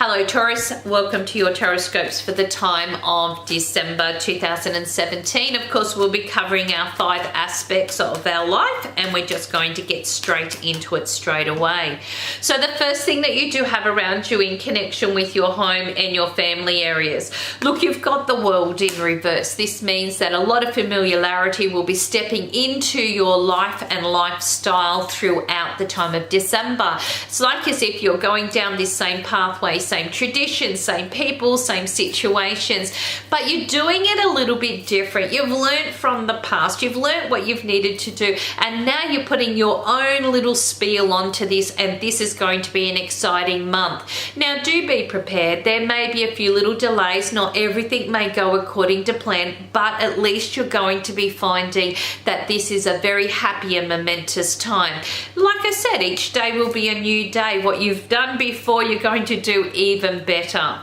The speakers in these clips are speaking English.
Hello Taurus, welcome to your Tarotscopes for the time of December 2017. Of course, we'll be covering our 5 aspects of our life and we're just going to get straight into it straight away. So the first thing that you do have around you in connection with your home and your family areas. Look, you've got the world in reverse. This means that a lot of familiarity will be stepping into your life and lifestyle throughout the time of December. It's like as if you're going down this same pathway, same traditions, same people, same situations, but you're doing it a little bit different. You've learned from the past, you've learned what you've needed to do, and now you're putting your own little spiel onto this, and this is going to be an exciting month. Now, do be prepared. There may be a few little delays. Not everything may go according to plan, but at least you're going to be finding that this is a very happy and momentous time. Like I said, each day will be a new day. What you've done before, you're going to do even better.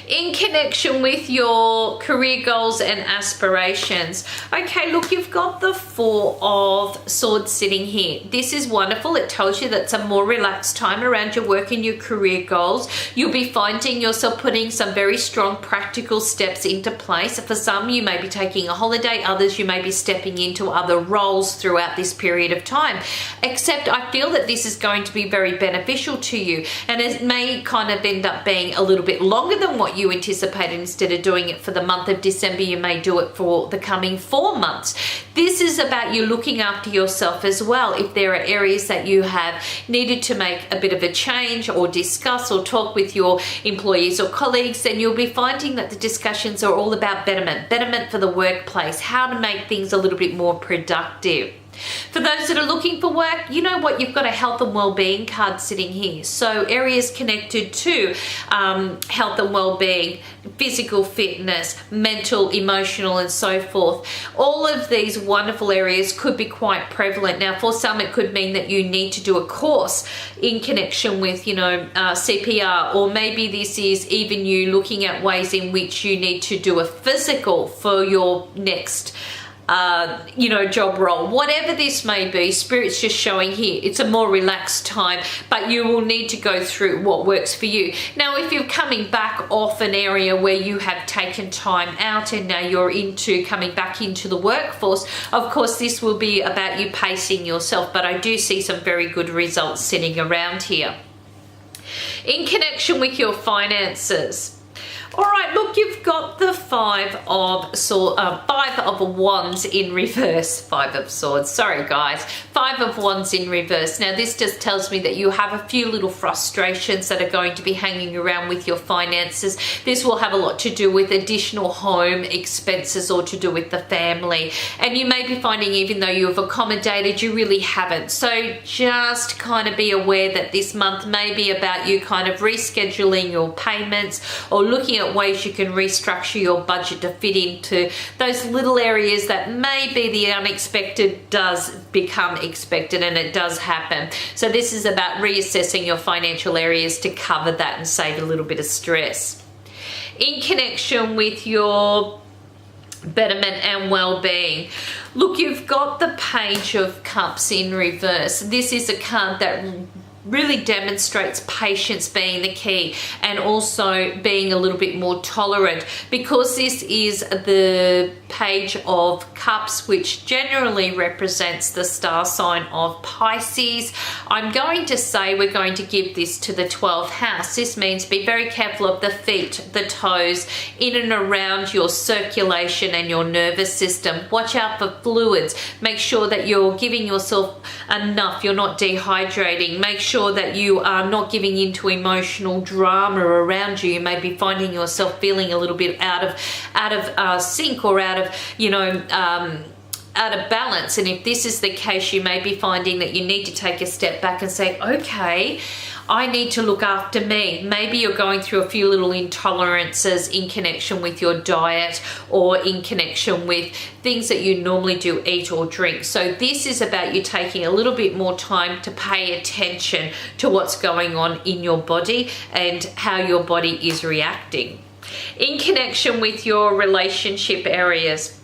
In connection with your career goals and aspirations. Okay, look, you've got the 4 of Swords sitting here. This is wonderful. It tells you that it's a more relaxed time around your work and your career goals. You'll be finding yourself putting some very strong practical steps into place. For some, you may be taking a holiday. Others, you may be stepping into other roles throughout this period of time. Except I feel that this is going to be very beneficial to you, and it may kind of end up being a little bit longer than what you anticipated. Instead of doing it for the month of December, you may do it for the coming 4 months. This is about you looking after yourself as well. If there are areas that you have needed to make a bit of a change or discuss or talk with your employees or colleagues, then you'll be finding that the discussions are all about betterment for the workplace, how to make things a little bit more productive. For those that are looking for work, you know what, you've got a health and well-being card sitting here. So areas connected to health and well-being, physical fitness, mental, emotional, and so forth. All of these wonderful areas could be quite prevalent. Now, for some, it could mean that you need to do a course in connection with, CPR, or maybe this is even you looking at ways in which you need to do a physical for your next job role. Whatever this may be, Spirit's just showing here it's a more relaxed time, but you will need to go through what works for you. Now, if you're coming back off an area where you have taken time out and now you're coming back into the workforce, of course this will be about you pacing yourself, but I do see some very good results sitting around here. In connection with your finances. All right, look, you've got the 5 of Wands in reverse. 5 of Swords, sorry guys. 5 of Wands in reverse. Now, this just tells me that you have a few little frustrations that are going to be hanging around with your finances. This will have a lot to do with additional home expenses or to do with the family. And you may be finding, even though you have accommodated, you really haven't. So just kind of be aware that this month may be about you kind of rescheduling your payments or looking at ways you can restructure your budget to fit into those little areas that maybe the unexpected does become expected, and it does happen. So this is about reassessing your financial areas to cover that and save a little bit of stress. In connection with your betterment and well-being, look, you've got the Page of Cups in reverse. This is a card that really demonstrates patience being the key, and also being a little bit more tolerant, because this is the Page of Cups, which generally represents the star sign of Pisces. I'm going to say we're going to give this to the 12th house. This means be very careful of the feet, the toes, in and around your circulation and your nervous system. Watch out for fluids. Make sure that you're giving yourself enough. You're not dehydrating. Make sure that you are not giving into emotional drama around you. You may be finding yourself feeling a little bit out of sync, or out of balance. And if this is the case, you may be finding that you need to take a step back and say, okay, I need to look after me. Maybe you're going through a few little intolerances in connection with your diet, or in connection with things that you normally do eat or drink. So this is about you taking a little bit more time to pay attention to what's going on in your body and how your body is reacting. In connection with your relationship areas,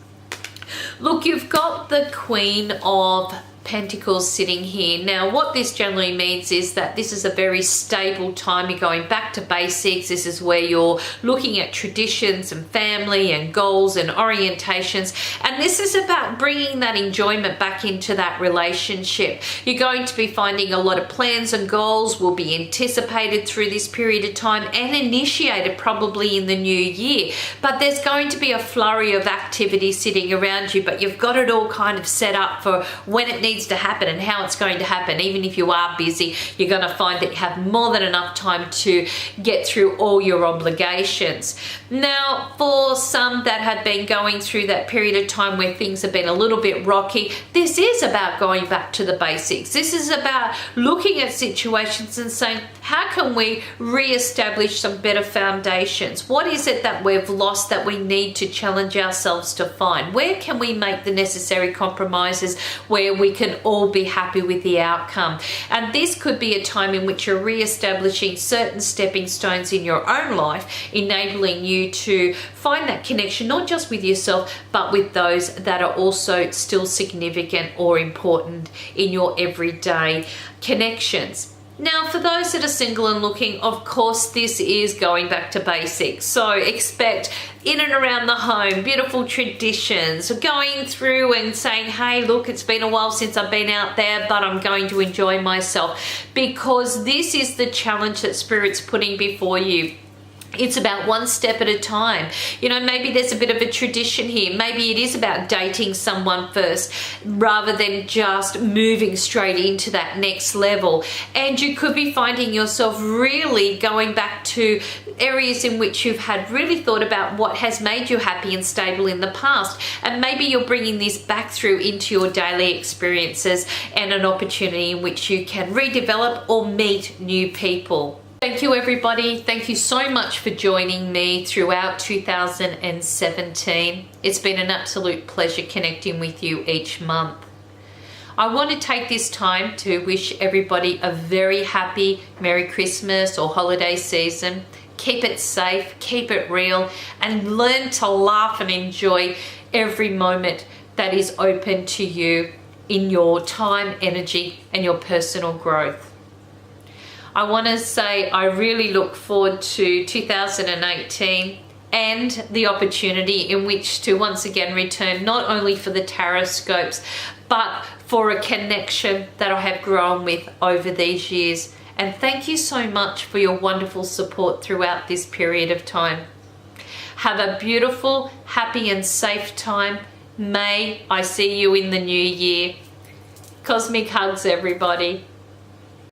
look, you've got the Queen of Pentacles sitting here. Now, what this generally means is that this is a very stable time. You're going back to basics. This is where you're looking at traditions and family and goals and orientations. And this is about bringing that enjoyment back into that relationship. You're going to be finding a lot of plans and goals will be anticipated through this period of time and initiated probably in the new year. But there's going to be a flurry of activity sitting around you, but you've got it all kind of set up for when it needs to happen and how it's going to happen. Even if you are busy, you're going to find that you have more than enough time to get through all your obligations. Now, for some that have been going through that period of time where things have been a little bit rocky, this is about going back to the basics. This is about looking at situations and saying, how can we re-establish some better foundations? What is it that we've lost that we need to challenge ourselves to find? Where can we make the necessary compromises where we can all be happy with the outcome? And this could be a time in which you're re-establishing certain stepping stones in your own life, enabling you to find that connection, not just with yourself, but with those that are also still significant or important in your everyday connections. Now, for those that are single and looking, of course, this is going back to basics. So expect in and around the home, beautiful traditions, going through and saying, hey, look, it's been a while since I've been out there, but I'm going to enjoy myself, because this is the challenge that Spirit's putting before you. It's about one step at a time. You know, maybe there's a bit of a tradition here. Maybe it is about dating someone first rather than just moving straight into that next level. And you could be finding yourself really going back to areas in which you've had really thought about what has made you happy and stable in the past. And maybe you're bringing this back through into your daily experiences and an opportunity in which you can redevelop or meet new people. Thank you, everybody. Thank you so much for joining me throughout 2017. It's been an absolute pleasure connecting with you each month. I want to take this time to wish everybody a very happy Merry Christmas or holiday season. Keep it safe, keep it real, and learn to laugh and enjoy every moment that is open to you in your time, energy, and your personal growth. I want to say I really look forward to 2018 and the opportunity in which to once again return, not only for the Tarotscopes, but for a connection that I have grown with over these years. And thank you so much for your wonderful support throughout this period of time. Have a beautiful, happy and safe time. May I see you in the new year. Cosmic hugs, everybody.